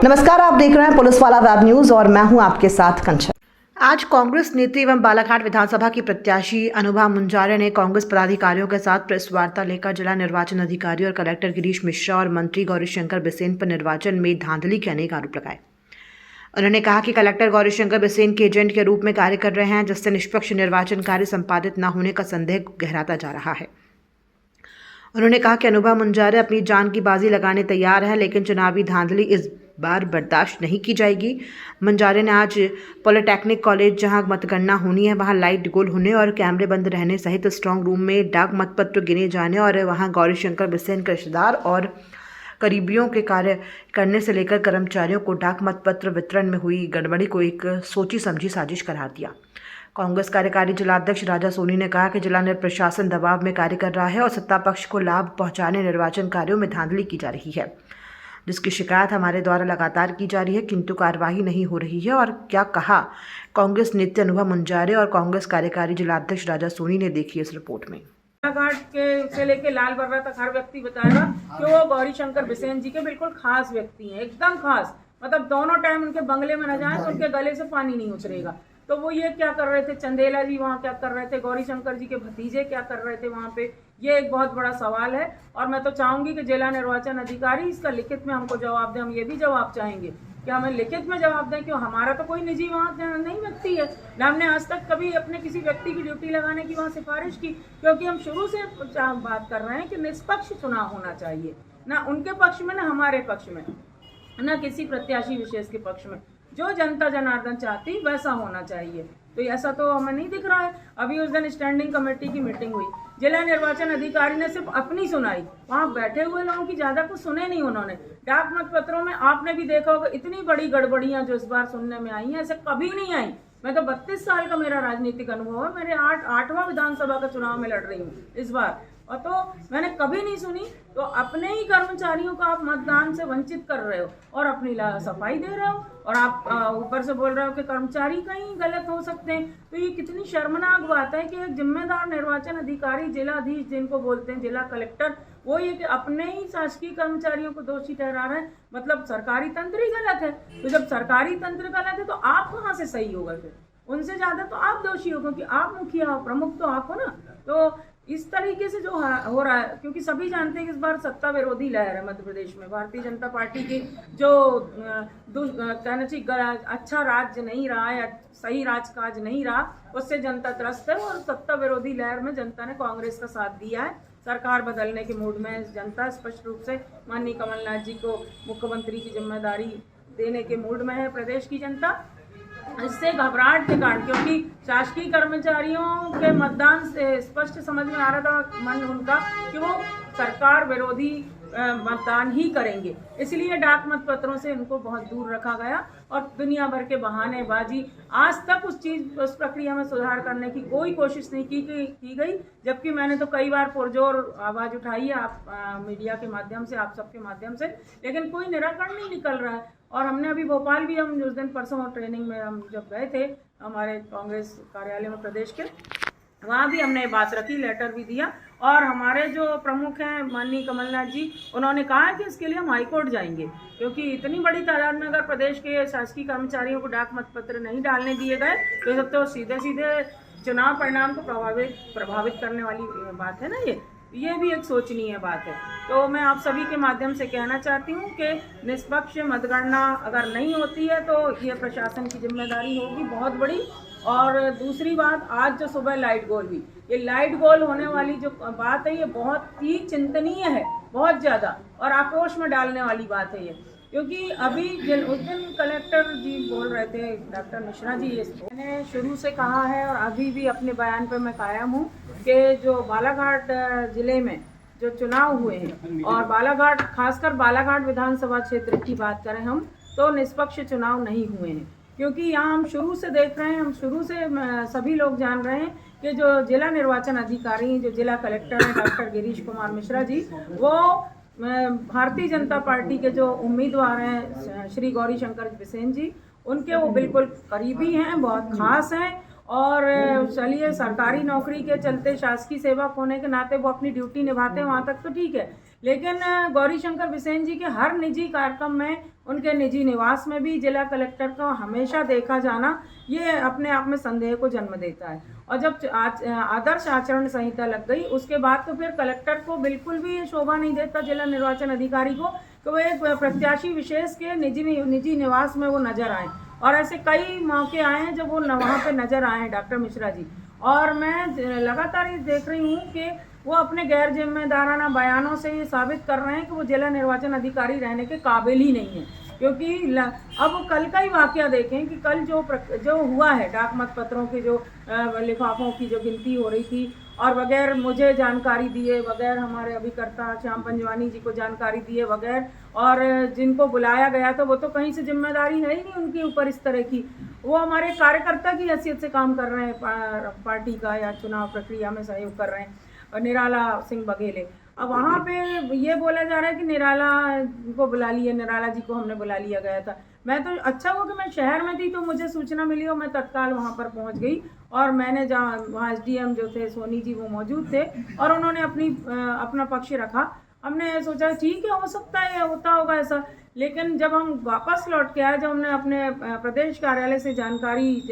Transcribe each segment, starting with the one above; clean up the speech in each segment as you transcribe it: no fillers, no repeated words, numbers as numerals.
नमस्कार, आप देख रहे हैं पुलिस वाला वेब न्यूज और मैं हूं आपके साथ कंचन। आज कांग्रेस नेत्री एवं बालाघाट विधानसभा की प्रत्याशी अनुभा मुंजारे ने कांग्रेस पदाधिकारियों के साथ प्रेस वार्ता लेकर जिला निर्वाचन अधिकारी और कलेक्टर गिरीश मिश्रा और मंत्री गौरीशंकर बिसेन पर निर्वाचन में धांधली के अनेक आरोप लगाए। उन्होंने कहा कि कलेक्टर गौरीशंकर बिसेन के एजेंट के रूप में कार्य कर रहे हैं, जिससे निष्पक्ष निर्वाचन कार्य संपादित न होने का संदेह गहराता जा रहा है। उन्होंने कहा कि अनुभा मुंजारे अपनी जान की बाजी लगाने तैयार है, लेकिन चुनावी धांधली इस बार बर्दाश्त नहीं की जाएगी। मुंजारे ने आज पॉलिटेक्निक कॉलेज, जहां मतगणना होनी है, वहां लाइट गोल होने और कैमरे बंद रहने सहित स्ट्रांग रूम में डाक मतपत्र गिने जाने और वहां गौरीशंकर बिसेन के रिश्तेदार और करीबियों के कार्य करने से लेकर कर्मचारियों को डाक मतपत्र वितरण में हुई गड़बड़ी को एक सोची समझी साजिश करार दिया। कांग्रेस कार्यकारी जिलाध्यक्ष राजा सोनी ने कहा कि जिला प्रशासन दबाव में कार्य कर रहा है और सत्ता पक्ष को लाभ पहुंचाने निर्वाचन कार्यों में धांधली की जा रही है, जिसकी शिकायत हमारे द्वारा लगातार की जा रही है, किंतु कार्रवाई नहीं हो रही है। और क्या कहा कांग्रेस नेत्री अनुभा मुंजारे और कांग्रेस कार्यकारी जिलाध्यक्ष राजा सोनी ने, देखी इस रिपोर्ट में। बालाघाट के से लेके लाल बर्रा तक हर व्यक्ति बताएगा कि वो गौरीशंकर बिसेन जी के बिल्कुल खास व्यक्ति हैं, एकदम खास। मतलब दोनों टाइम उनके बंगले में न जाए तो उनके गले से पानी नहीं उतरेगा। तो वो ये क्या कर रहे थे, चंदेला जी वहाँ क्या कर रहे थे, गौरीशंकर जी के भतीजे क्या कर रहे थे वहाँ पे, ये एक बहुत बड़ा सवाल है। और मैं तो चाहूंगी कि जिला निर्वाचन अधिकारी इसका लिखित में हमको जवाब दें। हम ये भी जवाब चाहेंगे कि हमें लिखित में जवाब दें, क्यों हमारा तो कोई निजी वहाँ नहीं व्यक्ति है ना, हमने आज तक कभी अपने किसी व्यक्ति की ड्यूटी लगाने की वहाँ सिफारिश की, क्योंकि हम शुरू से बात कर रहे हैं कि निष्पक्ष चुनाव होना चाहिए, ना उनके पक्ष में ना हमारे पक्ष में, ना किसी प्रत्याशी विशेष के पक्ष में। जो जनता जनार्दन चाहती वैसा होना चाहिए, तो ऐसा तो हमें नहीं दिख रहा है। अभी उस दिन स्टैंडिंग कमेटी की मीटिंग हुई, जिला निर्वाचन अधिकारी ने सिर्फ अपनी सुनाई, वहाँ बैठे हुए लोगों की ज्यादा कुछ सुने नहीं उन्होंने। डाक मतपत्रों में आपने भी देखा होगा इतनी बड़ी गड़बड़ियां जो इस बार सुनने में आई हैं, ऐसे कभी नहीं आई। मैं तो 32 साल का मेरा राजनीतिक अनुभव है, मेरे 8वां विधानसभा का चुनाव में लड़ रही हूँ इस बार, और तो मैंने कभी नहीं सुनी। तो अपने ही कर्मचारियों को आप मतदान से वंचित कर रहे हो और अपनी सफाई दे रहे हो, और आप ऊपर से बोल रहे हो कि कर्मचारी कहीं गलत हो सकते हैं। तो ये कितनी शर्मनाक बात है कि एक जिम्मेदार निर्वाचन अधिकारी, जिलाधीश जिनको बोलते हैं, जिला कलेक्टर, वो ये कि अपने ही शासकीय कर्मचारियों को दोषी ठहरा रहे हैं। मतलब सरकारी तंत्र ही गलत है। तो जब सरकारी तंत्र गलत है तो आप कहाँ से सही होगा? फिर उनसे ज्यादा तो आप दोषी हो, क्योंकि आप मुखिया हो, प्रमुख तो आप हो ना। तो इस तरीके से जो हो रहा है, क्योंकि सभी जानते हैं कि इस बार सत्ता विरोधी लहर है मध्य प्रदेश में। भारतीय जनता पार्टी की जो कहना चाहिए अच्छा राज्य नहीं रहा है, सही राजकाज नहीं रहा, उससे जनता त्रस्त है। और सत्ता विरोधी लहर में जनता ने कांग्रेस का साथ दिया है। सरकार बदलने के मूड में जनता स्पष्ट रूप से माननीय कमलनाथ जी को मुख्यमंत्री की जिम्मेदारी देने के मूड में है प्रदेश की जनता। इससे घबराहट के कारण, क्योंकि शासकीय कर्मचारियों के मतदान से स्पष्ट समझ में आ रहा था मन उनका कि वो सरकार विरोधी मतदान ही करेंगे, इसलिए डाक मतपत्रों से उनको बहुत दूर रखा गया और दुनिया भर के बहानेबाजी। आज तक उस प्रक्रिया में सुधार करने की कोई कोशिश नहीं की गई, जबकि मैंने तो कई बार पुरजोर आवाज उठाई है आप मीडिया के माध्यम से, आप सबके माध्यम से, लेकिन कोई निराकरण नहीं निकल रहा है। और हमने अभी भोपाल भी, हम उस दिन परसों ट्रेनिंग में हम जब गए थे हमारे कांग्रेस कार्यालय में प्रदेश के, वहाँ भी हमने बात रखी, लेटर भी दिया। और हमारे जो प्रमुख हैं माननीय कमलनाथ जी, उन्होंने कहा है कि इसके लिए हम हाईकोर्ट जाएंगे, क्योंकि इतनी बड़ी तादाद में अगर प्रदेश के शासकीय कर्मचारियों को डाक मतपत्र नहीं डालने दिए गए तो सब तो सीधे सीधे चुनाव परिणाम को प्रभावित करने वाली बात है ना। ये भी एक सोचनीय बात है। तो मैं आप सभी के माध्यम से कहना चाहती हूँ कि निष्पक्ष मतगणना अगर नहीं होती है तो ये प्रशासन की जिम्मेदारी होगी बहुत बड़ी। और दूसरी बात, आज जो सुबह लाइट गोल हुई, ये लाइट गोल होने वाली जो बात है ये बहुत ही चिंतनीय है, बहुत ज़्यादा, और आक्रोश में डालने वाली बात है ये। क्योंकि अभी उस दिन कलेक्टर जी बोल रहे थे, डॉक्टर मिश्रा जी, मैंने शुरू से कहा है और अभी भी अपने बयान पर मैं कायम हूँ कि जो बालाघाट ज़िले में जो चुनाव हुए हैं, और बालाघाट, खासकर बालाघाट विधानसभा क्षेत्र की बात करें हम, तो निष्पक्ष चुनाव नहीं हुए हैं। क्योंकि यहाँ हम शुरू से देख रहे हैं, हम शुरू से सभी लोग जान रहे हैं कि जो जिला निर्वाचन अधिकारी, जो जिला कलेक्टर हैं डॉक्टर गिरीश कुमार मिश्रा जी, वो भारतीय जनता पार्टी के जो उम्मीदवार हैं श्री गौरीशंकर बिसेन जी, उनके वो बिल्कुल करीबी हैं, बहुत खास हैं। और चलिए, सरकारी नौकरी के चलते शासकीय सेवक होने के नाते वो अपनी ड्यूटी निभाते हैं, वहाँ तक तो ठीक है, लेकिन गौरी शंकर बिसेन जी के हर निजी कार्यक्रम में, उनके निजी निवास में भी जिला कलेक्टर का हमेशा देखा जाना ये अपने आप में संदेह को जन्म देता है। और जब आदर्श आचरण संहिता लग गई उसके बाद तो फिर कलेक्टर को बिल्कुल भी ये शोभा नहीं देता जिला निर्वाचन अधिकारी को कि वो एक प्रत्याशी विशेष के निजी निवास में वो नजर आए। और ऐसे कई मौके आए हैं जब वो वहाँ पे नजर आए हैं डॉक्टर मिश्रा जी। और मैं लगातार ये देख रही हूँ कि वो अपने गैर जिम्मेदाराना बयानों से ये साबित कर रहे हैं कि वो जिला निर्वाचन अधिकारी रहने के काबिल ही नहीं है। क्योंकि अब कल का ही वाकया देखें कि कल जो हुआ है, डाक मत पत्रों के जो लिफाफों की जो गिनती हो रही थी और बगैर मुझे जानकारी दिए, बगैर हमारे अभिकर्ता श्याम पंजवानी जी को जानकारी दिए बगैर, और जिनको बुलाया गया था वो तो कहीं से जिम्मेदारी है ही नहीं उनके ऊपर इस तरह की, वो हमारे कार्यकर्ता की हैसियत से काम कर रहे हैं पार्टी का या चुनाव प्रक्रिया में सहयोग कर रहे हैं। और निराला सिंह बघेले, अब वहाँ पे ये बोला जा रहा है कि निराला को बुला लिया, निराला जी को हमने बुला लिया गया था। मैं तो अच्छा हुआ कि मैं शहर में थी तो मुझे सूचना मिली और मैं तत्काल वहाँ पर पहुँच गई और मैंने जहाँ वहाँ SDM जो थे सोनी जी वो मौजूद थे और उन्होंने अपना पक्ष रखा। हमने सोचा ठीक है, हो सकता है होता होगा ऐसा। लेकिन जब हम वापस लौट के आए, जब हमने अपने प्रदेश कार्यालय से जानकारी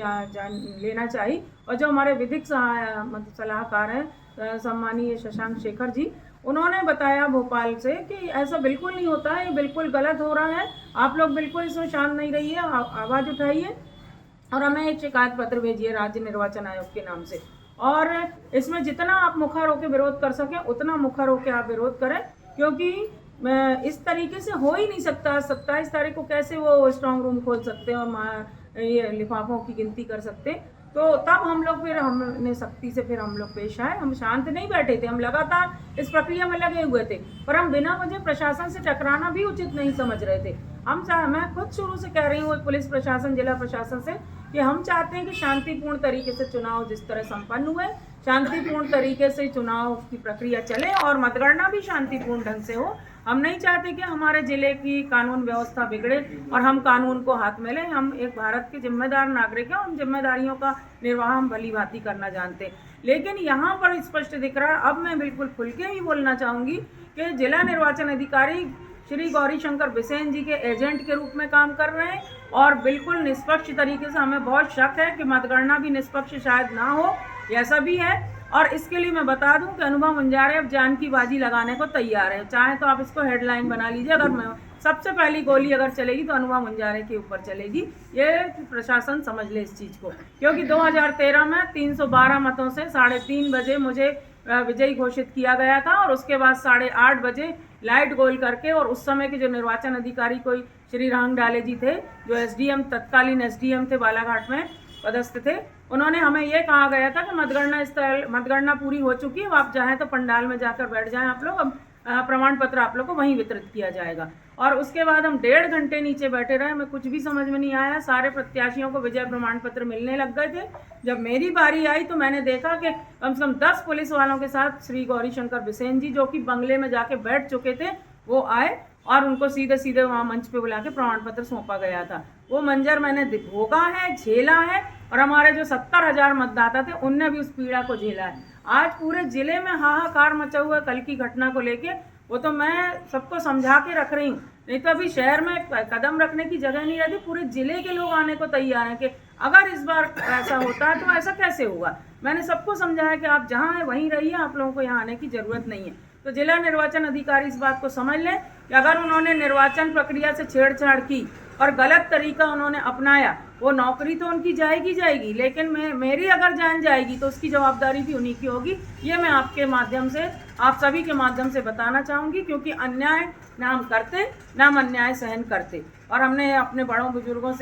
लेना चाहिए और जो हमारे विधिक सलाहकार हैं सम्मानीय शशांक शेखर जी, उन्होंने बताया भोपाल से कि ऐसा बिल्कुल नहीं होता है, ये बिल्कुल गलत हो रहा है, आप लोग बिल्कुल इसमें शांत नहीं रहिए, आवाज़ उठाइए और हमें एक शिकायत पत्र भेजिए राज्य निर्वाचन आयोग के नाम से। और इसमें जितना आप मुखर होकर विरोध कर सकें उतना मुखर होकर आप विरोध करें, क्योंकि इस तरीके से हो ही नहीं सकता। 27 तारीख को कैसे वो स्ट्रांग रूम खोल सकते हैं और ये लिफाफों की गिनती कर सकते। तो तब हम लोग फिर हमने सख्ती से फिर हम लोग पेश आए। हम शांत नहीं बैठे थे, हम लगातार इस प्रक्रिया में लगे हुए थे, पर हम बिना वजह प्रशासन से टकराना भी उचित नहीं समझ रहे थे। मैं खुद शुरू से कह रही हूँ पुलिस प्रशासन, जिला प्रशासन से, कि हम चाहते हैं कि शांतिपूर्ण तरीके से चुनाव जिस तरह संपन्न हुए, शांतिपूर्ण तरीके से चुनाव की प्रक्रिया चले और मतगणना भी शांतिपूर्ण ढंग से हो। हम नहीं चाहते कि हमारे जिले की कानून व्यवस्था बिगड़े और हम कानून को हाथ में लें। हम एक भारत के जिम्मेदार नागरिक हैं, उन जिम्मेदारियों का निर्वाह हम भली भांति करना जानते हैं। लेकिन यहाँ पर स्पष्ट दिख रहा है, अब मैं बिल्कुल खुल के ही बोलना चाहूँगी कि जिला निर्वाचन अधिकारी श्री गौरी शंकर बिसेन जी के एजेंट के रूप में काम कर रहे हैं और बिल्कुल निष्पक्ष तरीके से। हमें बहुत शक है कि मतगणना भी निष्पक्ष शायद ना हो, ऐसा भी है। और इसके लिए मैं बता दूं कि अनुभव मुंजारे अब जान की बाजी लगाने को तैयार है। चाहे तो आप इसको हेडलाइन बना लीजिए, अगर मैं सबसे पहली गोली अगर चलेगी तो अनुभव मुंजारे के ऊपर चलेगी। ये प्रशासन समझ ले इस चीज़ को, क्योंकि 2013 में 312 मतों से 3:30 बजे मुझे विजयी घोषित किया गया था और उसके बाद 8:30 बजे लाइट गोल करके, और उस समय के जो निर्वाचन अधिकारी कोई श्री रांग डाले जी थे, जो SDM तत्कालीन SDM थे बालाघाट में पदस्थ थे, उन्होंने हमें ये कहा गया था कि मतगणना पूरी हो चुकी है, आप चाहें तो पंडाल में जाकर बैठ जाएं आप लोग, अब प्रमाण पत्र आप लोग को वहीं वितरित किया जाएगा। और उसके बाद हम 1.5 घंटे नीचे बैठे रहे, हमें कुछ भी समझ में नहीं आया। सारे प्रत्याशियों को विजय प्रमाण पत्र मिलने लग गए थे। जब मेरी बारी आई तो मैंने देखा कि कम से कम 10 पुलिस वालों के साथ श्री गौरी शंकर बिसेन जी, जो कि बंगले में जाके बैठ चुके थे, वो आए और उनको सीधे सीधे वहाँ मंच पे बुला के प्रमाण पत्र सौंपा गया था। वो मंजर मैंने भोगा है, झेला है, और हमारे जो 70,000 मतदाता थे उनने भी उस पीड़ा को झेला है। आज पूरे जिले में हाहाकार मचा हुआ कल की घटना को लेके, वो तो मैं सबको समझा के रख रही हूँ, नहीं तो अभी शहर में कदम रखने की जगह नहीं रहती। पूरे जिले के लोग आने को तैयार हैं कि अगर इस बार ऐसा होता है तो ऐसा कैसे हुआ। मैंने सबको समझाया कि आप जहाँ हैं वहीं रहिए, आप लोगों को यहाँ आने की ज़रूरत नहीं है। तो जिला निर्वाचन अधिकारी इस बात को समझ लें कि अगर उन्होंने निर्वाचन प्रक्रिया से छेड़छाड़ की और गलत तरीका उन्होंने अपनाया, वो नौकरी तो उनकी जाएगी, लेकिन मेरी अगर जान जाएगी तो उसकी जवाबदारी भी उन्हीं की होगी। ये मैं आपके माध्यम से, आप सभी के माध्यम से बताना चाहूँगी, क्योंकि अन्याय ना हम करते, ना हम अन्याय सहन करते। और हमने अपने बड़े बुजुर्गों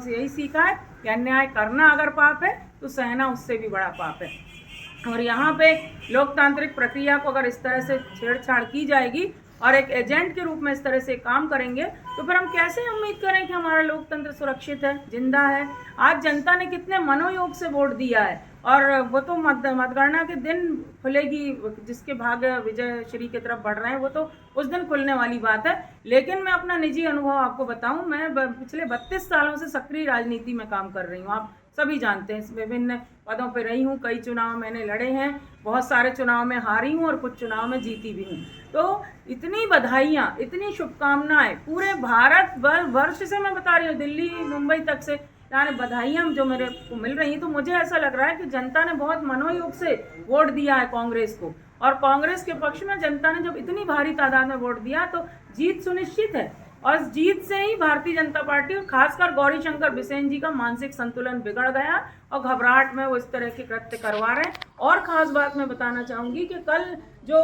से यही सीखा है कि अन्याय करना अगर पाप है तो सहना उससे भी बड़ा पाप है। और यहाँ पे लोकतांत्रिक प्रक्रिया को अगर इस तरह से छेड़छाड़ की जाएगी और एक एजेंट के रूप में इस तरह से काम करेंगे, तो फिर हम कैसे उम्मीद करें कि हमारा लोकतंत्र सुरक्षित है, जिंदा है। आज जनता ने कितने मनोयोग से वोट दिया है, और वो तो मतगणना के दिन खुलेगी, जिसके भाग्य विजय श्री की तरफ बढ़ रहे हैं वो तो उस दिन खुलने वाली बात है। लेकिन मैं अपना निजी अनुभव आपको बताऊं, मैं पिछले 32 सालों से सक्रिय राजनीति में काम कर रही हूँ। आप सभी जानते हैं। विभिन्न पदों पे रही हूँ, कई चुनाव मैंने लड़े हैं, बहुत सारे चुनाव में हारी हूँ और कुछ चुनाव में जीती भी हूँ। तो इतनी बधाइयाँ, इतनी शुभकामनाएं पूरे भारत वर्ष से मैं बता रही हूँ, दिल्ली मुंबई तक से यानी बधाइयाँ जो मेरे को मिल रही हैं। तो मुझे ऐसा लग रहा है कि जनता ने बहुत मनोयोग से वोट दिया है कांग्रेस को, और कांग्रेस के पक्ष में जनता ने जब इतनी भारी तादाद में वोट दिया तो जीत सुनिश्चित है। और इस जीत से ही भारतीय जनता पार्टी और खासकर गौरी शंकर बिसेन जी का मानसिक संतुलन बिगड़ गया और घबराहट में वो इस तरह के कृत्य करवा रहे हैं। और ख़ास बात मैं बताना चाहूँगी कि कल जो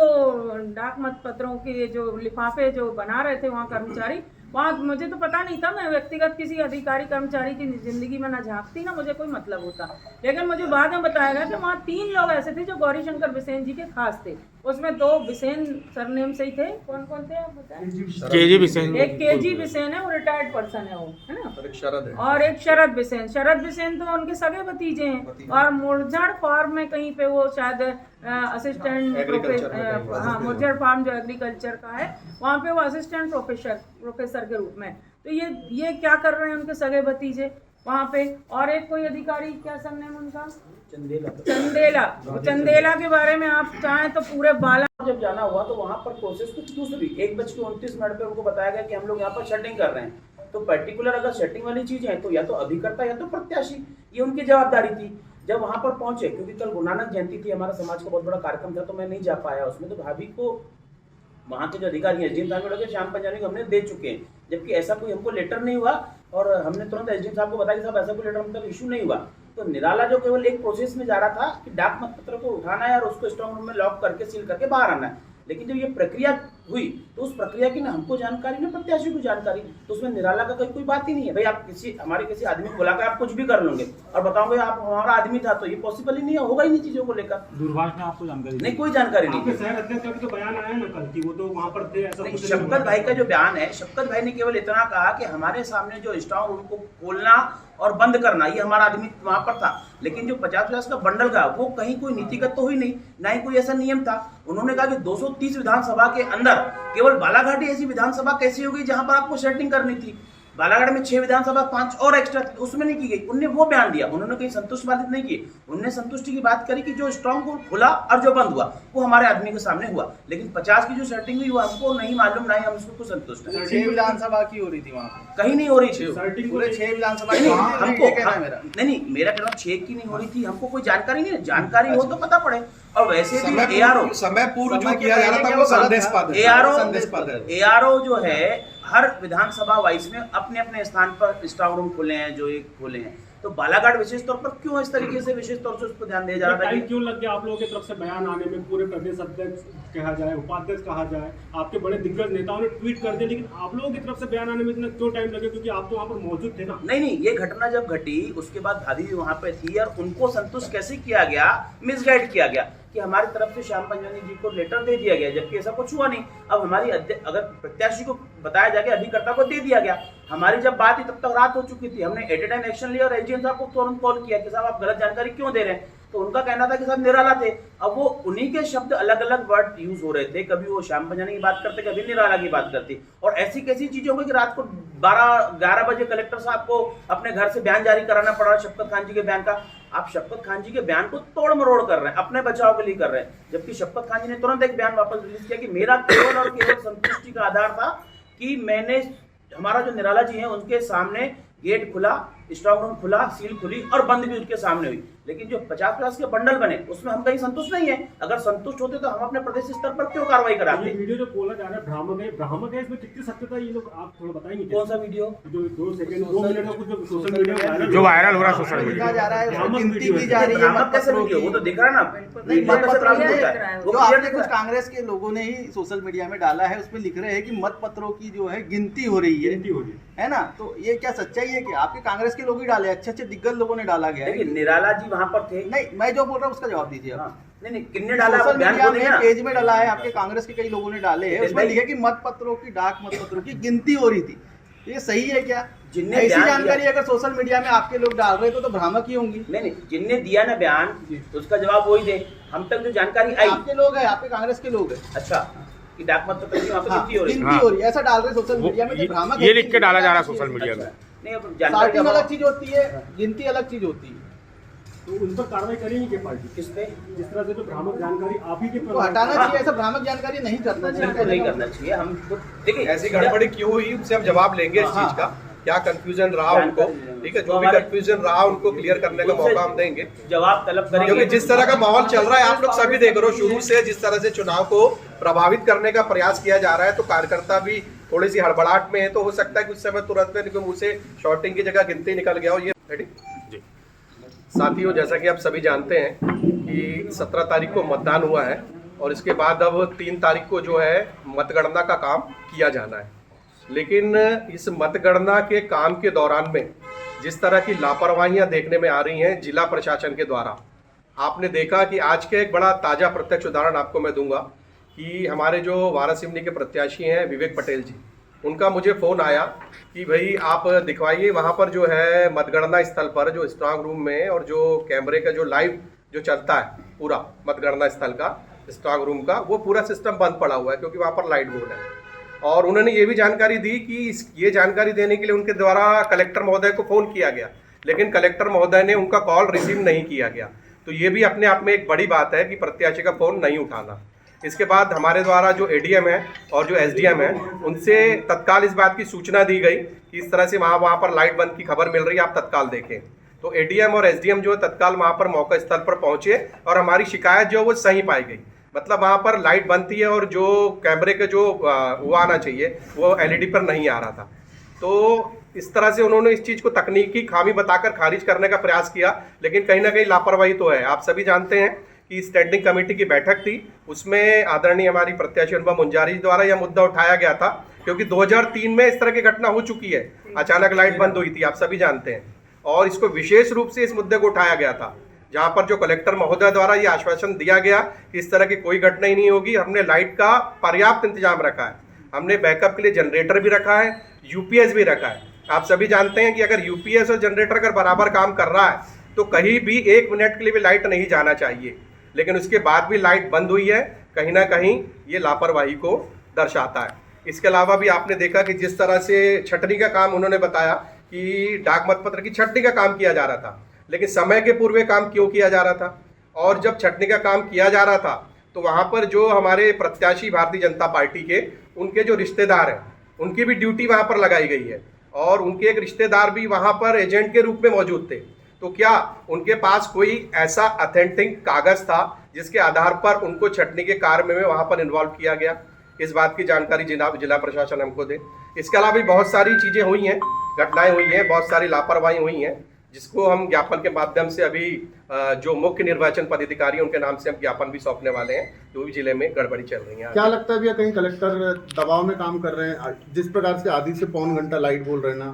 डाक मत पत्रों के जो लिफाफे जो बना रहे थे वहाँ कर्मचारी, वहाँ मुझे तो पता नहीं था, मैं व्यक्तिगत किसी अधिकारी कर्मचारी की ज़िंदगी में ना झांकती ना मुझे कोई मतलब होता, लेकिन मुझे बाद में बताया गया कि वहाँ 3 लोग ऐसे थे जो गौरी शंकर बिसेन जी के खास थे। उसमें 2 बिसेन सरनेम से ही थे। कौन कौन थे आप बताएं? केजी बिसेन, एक केजी बिसेन है, वो रिटायर्ड पर्सन है वो, है ना, और एक शरद है, और एक शरद बिसेन। शरद बिसेन तो उनके सगे भतीजे हैं, और मुरझड़ फार्म में कहीं पे वो शायद असिस्टेंट हाँ, मुरझड़ फार्म जो एग्रीकल्चर का है वहाँ पे वो असिस्टेंट प्रोफेसर के रूप में। तो ये क्या कर रहे हैं उनके सगे भतीजे वहाँ पे। और एक कोई अधिकारी, क्या सरनेम उनका, चंदेला के बारे में आप चाहें तो पूरे बाला। जब जाना हुआ तो वहाँ पर प्रोसेस कुछ दूसरी 1:29 पे उनको बताया गया कि हम लोग यहाँ पर सेटिंग कर रहे हैं। तो पर्टिकुलर अगर सेटिंग वाली चीज है तो या तो अभिकर्ता या तो प्रत्याशी, ये उनकी जवाबदारी थी। जब वहाँ पर पहुंचे, क्योंकि कल गुरु नानक जयंती थी, हमारा समाज का बहुत बड़ा कार्यक्रम था, तो मैं नहीं जा पाया उसमें। तो भाभी को वहाँ के जो अधिकारी हैं एसडीएम साहब लगे, श्याम पंजाबी को हमने दे चुके हैं, जबकि ऐसा कोई हमको लेटर नहीं हुआ। और हमने तुरंत एसडीएम साहब को बताया कि साहब ऐसा कोई लेटर हम तक इशू नहीं हुआ। तो निराला जो केवल एक प्रोसेस में जा रहा था कि डाक मतपत्र को उठाना है और उसको स्ट्रांग रूम में लॉक करके सील करके बाहर आना है, लेकिन जब ये प्रक्रिया हुई तो उस प्रक्रिया की ना हमको जानकारी ना प्रत्याशी को जानकारी। तो उसमें निराला का कोई बात ही नहीं है। भाई आप हमारे किसी आदमी को बुलाकर आप कुछ भी कर लोगे और बताओगे आप हमारा आदमी था, तो ये पॉसिबल ही नहीं है, होगा ही नहीं चीजों को लेकर। दूरभाष में आपको जानकारी नहीं, कोई जानकारी नहीं। शहर अध्यक्ष का भी तो बयान आया ना कल कि वो तो वहाँ पर थे, ऐसा कुछ शफकत भाई का जो बयान है, शफकत भाई ने केवल इतना कहा कि हमारे सामने जो स्ट्रांग रूम को खोलना और बंद करना, ये हमारा आदमी वहां पर था। लेकिन जो 50-50 का बंडल का वो कहीं कोई नीतिगत तो हुई नहीं, ना ही कोई ऐसा नियम था। उन्होंने कहा कि 230 विधानसभा के अंदर केवल बालाघाट ऐसी विधानसभा कैसी होगी जहां पर आपको सेटिंग करनी थी। बालाघाट में 6 विधानसभा, 5 और एक्स्ट्रा, उसमें नहीं की गई। उन्होंने वो बयान दिया, उन्होंने कहीं संतुष्ट बाधित नहीं की। उन्होंने संतुष्टि की बात करी कि जो स्ट्रांग रूम खुला और जो बंद हुआ वो हमारे आदमी के सामने हुआ, लेकिन 50 की जो सेटिंग हुई वो हमको नहीं मालूम, ना ही हम उसको संतुष्ट है। 6 विधानसभा की हो रही थी वहाँ पर, कहीं नहीं हो रही थी पूरे 6 विधानसभा नहीं, की हमको मेरा नहीं, मेरा कहना 6 की नहीं हो रही थी, हमको कोई जानकारी नहीं है। जानकारी हो तो पता पड़े। और वैसे भी एआरओ समय पूर्व जो किया जा रहा था वो संदेशपाद एआरओ जो है हर विधानसभा वाइज में अपने अपने स्थान पर स्ट्रांग रूम खोले हैं, जो एक खोले हैं। तो बालाघाट विशेष तौर पर क्यों इस तरीके से विशेष तौर से उस पर ध्यान दिया जा रहा था? क्यों लग गया आप लोगों की तरफ से बयान आने में? पूरे प्रदेश अध्यक्ष कहा जाए, उपाध्यक्ष कहा जाए, आपके बड़े दिग्गज नेताओं ने ट्वीट कर दिया, लेकिन आप लोगों की तरफ से बयान आने में इतना क्यों टाइम लगे? क्योंकि आप तो वहाँ पर मौजूद थे ना। नहीं, ये घटना जब घटी उसके बाद भाभी भी वहाँ पे थी, और उनको संतुष्ट कैसे किया गया, मिसगाइड किया गया कि हमारी तरफ से श्याम पंजानी जी को लेटर दे दिया गया, जबकि ऐसा कुछ हुआ नहीं। अब हमारी अगर प्रत्याशी को बताया जाए, अभिकर्ता को दे दिया गया, हमारी जब बात ही तब तक रात हो चुकी थी, हमने एट ए टाइम एक्शन लिया और एसडीएम साहब को तुरंत कॉल किया कि साहब आप गलत जानकारी क्यों दे रहे हैं। तो उनका कहना था कि साहब निराला थे। अब वो उन्हीं के शब्द अलग अलग वर्ड यूज हो रहे थे, कभी वो श्याम पंजानी की बात करते, कभी निराला की बात करती, और ऐसी कैसी चीजें हो गई कि रात को 12-11 बजे कलेक्टर साहब को अपने घर से बयान जारी कराना पड़ा शफकत खान जी के बयान का। आप शफकत खान जी के बयान को तोड़ मरोड़ कर रहे हैं, अपने बचाव के लिए कर रहे हैं, जबकि शफकत खान जी ने तुरंत एक बयान वापस रिलीज किया कि मेरा केवल और केवल संतुष्टि का आधार था कि मैंने हमारा जो निराला जी हैं उनके सामने गेट खुला, स्ट्रांग रूम खुला, सील खुली और बंद भी उनके सामने हुई। लेकिन जो 50-50 के बंडल बने उसमें हम कहीं संतुष्ट नहीं है। अगर संतुष्ट होते तो हम अपने प्रदेश स्तर पर क्यों कार्रवाई कराते? वीडियो जो बोला जा रहा है भ्रामक है, इसमें कितनी सत्यता ये लोग आप थोड़ा बताएंगे? कौन सा वीडियो? जो 2 सेकंड 2 मिनट का कुछ जो सोशल मीडिया जो वायरल हो रहा है, सोशल मीडिया जा रहा है, गिनती की जा अरे रही भ्रामक कैसे है। वीडियो? वो तो दिख रहा है ना, नहीं, वीडियो कैसे भ्रामक होता है? वो जो क्लियर आपने दिख कुछ रहा है। कांग्रेस के लोगों ने ही सोशल मीडिया में डाला है, उसमें लिख रहे हैं कि मत पत्रों की जो है गिनती हो रही है ना। तो ये क्या सच्चाई है कि आपके कांग्रेस के लोग ही डाले, अच्छे दिग्गज लोगों ने डाला गया है? देखिए, निराला जी वहां पर थे। नहीं, मैं जो बोल रहा हूँ उसका जवाब दीजिए आप। नहीं, किन्ने डाला? सोशल बयान मीडिया को देना। में पेज में डाला है, आपके कांग्रेस के कई लोगों ने डाले हैं, उसमें लिखा कि मत पत्रों की, डाक मत पत्रों की गिनती हो रही थी। ये सही है क्या? जिनने ऐसी बयान जानकारी दिया- अगर सोशल मीडिया में आपके लोग डाल रहे तो भ्रामक ही होंगी। नहीं, जिनने दिया ना बयान तो उसका जवाब वही दे। हम तक जो जानकारी आई, आपके लोग हैं, आपके कांग्रेस के लोग हैं। अच्छा, कि डाक मत पत्र की वहाँ पे हाँ, गिनती हो रही है। गिनती हो रही है, ऐसा डाल रहे सोशल मीडिया में, तो भ्रामक ये है। लिख के डाला जा रहा है सोशल मीडिया में। नहीं, अब जानकारी सार्टिंग का अलग चीज होती है, गिनती अलग चीज होती है। तो उन पर कार्रवाई करेंगी क्या पार्टी? किस पे? जिस तरह से जो भ्रामक जानकारी आप ही के तो हटाना चाहिए, ऐसा भ्रामक जानकारी नहीं करना बिल्कुल नहीं चाहिए। करना चाहिए। हम तो देखिए ऐसी गड़बड़ी क्यों हुई उससे हम जवाब लेंगे इस चीज का, क्या कंफ्यूजन रहा उनको, ठीक है, जो भी कंफ्यूजन रहा उनको क्लियर करने का मौका हम देंगे। जवाब तलब करेंगे, क्योंकि जिस तरह का माहौल चल रहा है आप लोग सभी देख रहे हो, शुरू से जिस तरह से चुनाव को प्रभावित करने का प्रयास किया जा रहा है, तो कार्यकर्ता भी थोड़ी सी हड़बड़ाहट में है। तो हो सकता है कि उस समय तुरंत में इनके मुंह से शॉर्टिंग की जगह गिनती निकल गया हो। ये रेडी जी साथियों, जैसा कि आप सभी जानते हैं कि 17 तारीख को मतदान हुआ है और इसके बाद अब 3 तारीख को जो है मतगणना का काम किया जाना है। लेकिन इस मतगणना के काम के दौरान में जिस तरह की लापरवाहियां देखने में आ रही हैं जिला प्रशासन के द्वारा, आपने देखा कि आज के एक बड़ा ताज़ा प्रत्यक्ष उदाहरण आपको मैं दूंगा कि हमारे जो वारासिवनी के प्रत्याशी हैं विवेक पटेल जी, उनका मुझे फ़ोन आया कि भाई आप दिखवाइए वहाँ पर जो है मतगणना स्थल पर जो स्ट्रांग रूम में और जो कैमरे का जो लाइव जो चलता है पूरा मतगणना स्थल का स्ट्रांग रूम का, वो पूरा सिस्टम बंद पड़ा हुआ है क्योंकि वहाँ पर लाइट बोर्ड है। और उन्होंने ये भी जानकारी दी कि ये जानकारी देने के लिए उनके द्वारा कलेक्टर महोदय को फ़ोन किया गया, लेकिन कलेक्टर महोदय ने उनका कॉल रिसीव नहीं किया गया। तो ये भी अपने आप में एक बड़ी बात है कि प्रत्याशी का फ़ोन नहीं उठाना। इसके बाद हमारे द्वारा जो एडीएम है और जो एसडीएम है उनसे तत्काल इस बात की सूचना दी गई कि इस तरह से वहाँ पर लाइट बंद की खबर मिल रही है, आप तत्काल देखें। तो एडीएम और एसडीएम जो है तत्काल वहाँ पर मौका स्थल पर पहुँचे और हमारी शिकायत जो वो सही पाई गई। मतलब वहाँ पर लाइट बंद थी और जो कैमरे का जो वो आना चाहिए वो एलईडी पर नहीं आ रहा था। तो इस तरह से उन्होंने इस चीज़ को तकनीकी खामी बताकर खारिज करने का प्रयास किया, लेकिन कहीं ना कहीं लापरवाही तो है। आप सभी जानते हैं कि स्टैंडिंग कमेटी की बैठक थी, उसमें आदरणीय हमारी प्रत्याशी अनुभव मुंजारी द्वारा यह मुद्दा उठाया गया था क्योंकि 2003 में इस तरह की घटना हो चुकी है, अचानक लाइट बंद हुई थी, आप सभी जानते हैं। और इसको विशेष रूप से इस मुद्दे को उठाया गया था जहां पर जो कलेक्टर महोदय द्वारा ये आश्वासन दिया गया कि इस तरह की कोई घटना ही नहीं होगी। हमने लाइट का पर्याप्त इंतजाम रखा है, हमने बैकअप के लिए जनरेटर भी रखा है, यूपीएस भी रखा है। आप सभी जानते हैं कि अगर यूपीएस और जनरेटर अगर बराबर काम कर रहा है तो कहीं भी 1 मिनट के लिए भी लाइट नहीं जाना चाहिए, लेकिन उसके बाद भी लाइट बंद हुई है, कहीं ना कहीं ये लापरवाही को दर्शाता है। इसके अलावा भी आपने देखा कि जिस तरह से छटनी का काम उन्होंने बताया कि डाक मतपत्र की छटनी का काम किया जा रहा था, लेकिन समय के पूर्व काम क्यों किया जा रहा था? और जब छटनी का काम किया जा रहा था तो वहाँ पर जो हमारे प्रत्याशी भारतीय जनता पार्टी के उनके जो रिश्तेदार हैं उनकी भी ड्यूटी वहाँ पर लगाई गई है और उनके एक रिश्तेदार भी वहाँ पर एजेंट के रूप में मौजूद थे। तो क्या उनके पास कोई ऐसा ऑथेंटिक कागज था जिसके आधार पर उनको छटनी के कार्य में वहाँ पर इन्वॉल्व किया गया? इस बात की जानकारी जिला प्रशासन हमको दे। इसके अलावा भी बहुत सारी चीज़ें हुई हैं, घटनाएं हुई हैं, बहुत सारी लापरवाही हुई हैं, जिसको हम ज्ञापन के माध्यम से अभी जो मुख्य निर्वाचन पदाधिकारी उनके नाम से हम ज्ञापन भी सौंपने वाले हैं, जो भी जिले में गड़बड़ी चल रही है। क्या लगता है भैया कहीं कलेक्टर दबाव में काम कर रहे हैं? जिस प्रकार से आधी से पौन घंटा लाइट बोल रहना,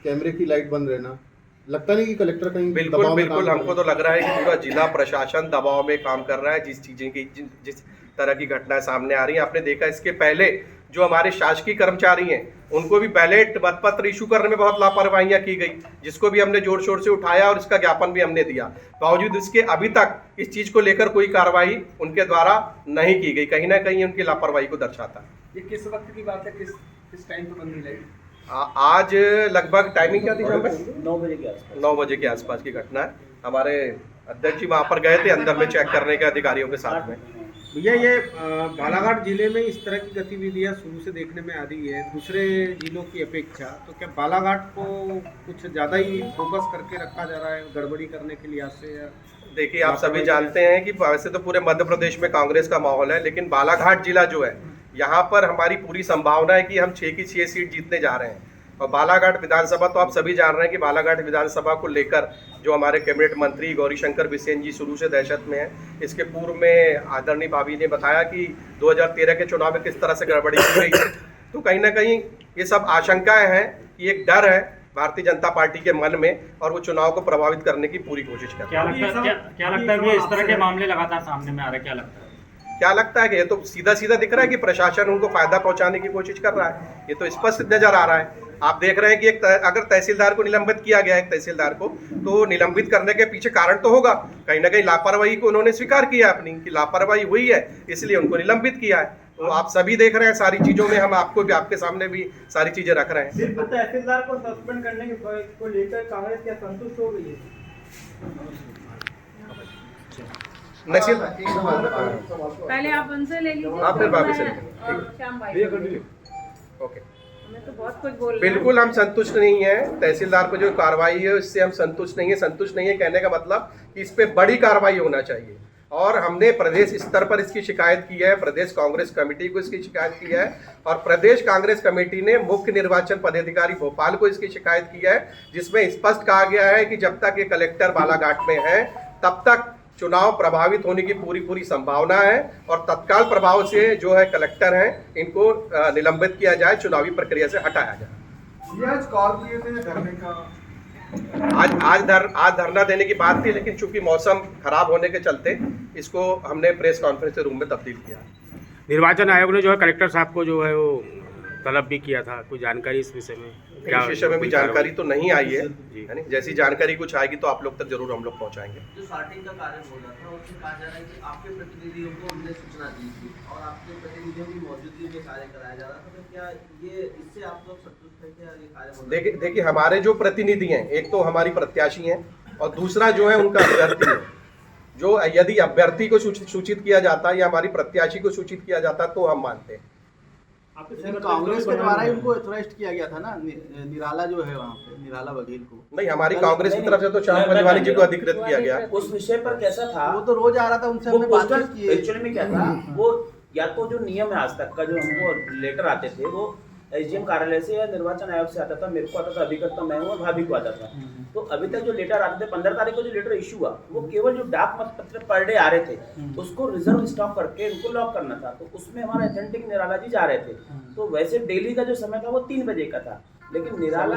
कैमरे की लाइट बंद रहना, लगता नहीं कि कलेक्टर कहीं बिल्कुल बिल्कुल हमको तो लग रहा है कि पूरा जिला प्रशासन दबाव में काम कर रहा है। जिस तरह की घटनाएं सामने आ रही हैं, आपने देखा इसके पहले जो हमारे शासकीय कर्मचारी हैं उनको भी बैलेट मतपत्र इशू करने में बहुत लापरवाहियां की गई, जिसको भी हमने जोर शोर से उठाया और इसका ज्ञापन भी हमने दिया। बावजूद इसके अभी तक इस चीज को लेकर कोई कार्रवाई उनके द्वारा नहीं की गई, कहीं ना कहीं उनकी लापरवाही को दर्शाता है। ये किस वक्त की बात है, किस टाइम पर बंद हुई लाइट? आज लगभग टाइमिंग क्या थी? 9 बजे के आसपास 9 बजे के आसपास की घटना है। हमारे अध्यक्ष जी वहाँ पर गए थे अंदर में चेक करने के अधिकारियों के साथ में। भैया ये बालाघाट जिले में इस तरह की गतिविधियां शुरू से देखने में आ रही है दूसरे जिलों की अपेक्षा, तो क्या बालाघाट को कुछ ज़्यादा ही फोकस करके रखा जा रहा है गड़बड़ी करने के लिहाज से? या देखिए आप सभी जानते हैं कि वैसे तो पूरे मध्य प्रदेश में कांग्रेस का माहौल है, लेकिन बालाघाट जिला जो है यहाँ पर हमारी पूरी संभावना है कि हम 6 की 6 सीट जीतने जा रहे हैं। और बालाघाट विधानसभा तो आप सभी जान रहे हैं कि बालाघाट विधानसभा को लेकर जो हमारे कैबिनेट मंत्री गौरीशंकर बिसेन जी शुरू से दहशत में हैं। इसके पूर्व में आदरणीय भाभी ने बताया कि 2013 के चुनाव में किस तरह से गड़बड़ी की गई है। तो कहीं ना कहीं ये सब आशंकाएं हैं कि एक डर है भारतीय जनता पार्टी के मन में और वो चुनाव को प्रभावित करने की पूरी कोशिश कर रहे हैं। क्या लगता है कि इस तरह के मामले लगातार सामने में आ रहे हैं? क्या लगता है कि ये तो सीधा सीधा दिख रहा है कि प्रशासन उनको फायदा पहुंचाने की कोशिश कर रहा है, ये तो स्पष्ट नजर आ रहा है। आप देख रहे हैं कि अगर तहसीलदार को निलंबित किया गया है, एक तहसीलदार को, तो निलंबित करने के पीछे कारण तो होगा, कहीं ना कहीं लापरवाही को उन्होंने स्वीकार किया अपनी कि लापरवाही हुई है इसलिए उनको निलंबित किया है। तो आप सभी देख रहे हैं, सारी चीजों में हम आपको भी, आपके सामने भी सारी चीजें रख रहे हैं। सिर्फ तहसीलदार को सस्पेंड करने को लेकर कांग्रेस क्या संतुष्ट हो गई है? नसीब पहले आप उनसे ले लीजिए। आप फिर भाभी से और श्याम भाई ओके। मैं तो बहुत कुछ बोल रही हूँ। बिल्कुल हम संतुष्ट नहीं है, तहसीलदार पर जो कार्रवाई है उससे हम संतुष्ट नहीं है। संतुष्ट नहीं है कहने का मतलब कि इस पे बड़ी कार्रवाई होना चाहिए, और हमने प्रदेश स्तर पर इसकी शिकायत की है, प्रदेश कांग्रेस कमेटी को इसकी शिकायत की है, और प्रदेश कांग्रेस कमेटी ने मुख्य निर्वाचन पदाधिकारी भोपाल को इसकी शिकायत की है, जिसमें स्पष्ट कहा गया है कि जब तक ये कलेक्टर बालाघाट में है तब तक चुनाव प्रभावित होने की पूरी संभावना है, और तत्काल प्रभाव से जो है कलेक्टर हैं इनको निलंबित किया जाए, चुनावी प्रक्रिया से हटाया जाए। आज कॉल किए थे धरने का, आज धरना देने की बात थी, लेकिन चूंकि मौसम खराब होने के चलते इसको हमने प्रेस कॉन्फ्रेंस रूम में तब्दील किया। निर्वाचन आयोग ने जो है कलेक्टर साहब को जो है वो तलब भी किया था, कोई जानकारी इस विषय में? इस विषय में भी जानकारी तो नहीं आई है, यानी जैसी जानकारी कुछ आएगी तो आप लोग तक जरूर हम लोग पहुंचाएंगे। जो सॉर्टिंग का कार्य हो रहा था उसमें कहा जा रहा है कि आपके प्रतिनिधियों को हमने सूचना दी थी और आपके प्रतिनिधियों की मौजूदगी में कार्य कराया जा रहा था, तो क्या ये इससे आप लोग संतुष्ट हैं? क्या ये कार्य देखिए हमारे जो प्रतिनिधि हैं, एक तो हमारी प्रत्याशी हैं और दूसरा जो है उनका अभ्यर्थी है। जो यदि अभ्यर्थी को सूचित किया जाता या हमारी प्रत्याशी को सूचित किया जाता तो हम मानते हैं। कांग्रेस के द्वारा ही उनको अरेस्ट किया गया था ना, निराला जो है वहाँ पे, निराला वकील को। नहीं, हमारी कांग्रेस की तरफ से तो श्याम पंजवानी जी को अधिकृत किया गया। उस विषय पर कैसा था, वो तो रोज आ रहा था, उनसे हमने बातचीत की है। एक्चुअली में क्या था, वो या तो जो नियम है आज तक का, जो हमको लेटर आते थे वो एसडीएम कार्यालय से या निर्वाचन आयोग से आता था, मेरे को आता था, अभिकर्ता तो मैं हूँ और भाभी को आता था। तो अभी तक जो लेटर आते थे, 15 तारीख को जो लेटर इशू हुआ, वो केवल जो डाक मत पत्र पर डे आ रहे थे उसको रिजर्व स्टॉक करके उनको लॉक करना था। तो उसमें हमारे एजेंटिक निराला जी जा रहे थे। तो वैसे डेली का जो समय था वो 3 बजे का था, लेकिन निराला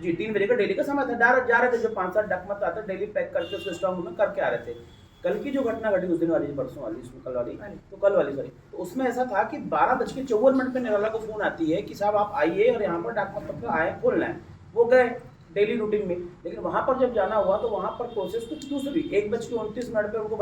जी 3 बजे का डेली का समय था, जा रहे थे, जो 5-7 डाक मत आते डेली पैक करके उसको स्टॉक में करके आ रहे थे। कल की जो घटना घटी उस दिन वाली, परसों वाली, कल वाली सॉरी, तो उसमें ऐसा था कि 12:54 पे निराला को फोन आती है कि साहब आप आइए और यहाँ पर डाक मतलब आए खोलना है। वो गए डेली रूटीन में, लेकिन वहाँ पर जब जाना हुआ तो वहाँ पर प्रोसेस कुछ दूसरी 1:29 पे उनको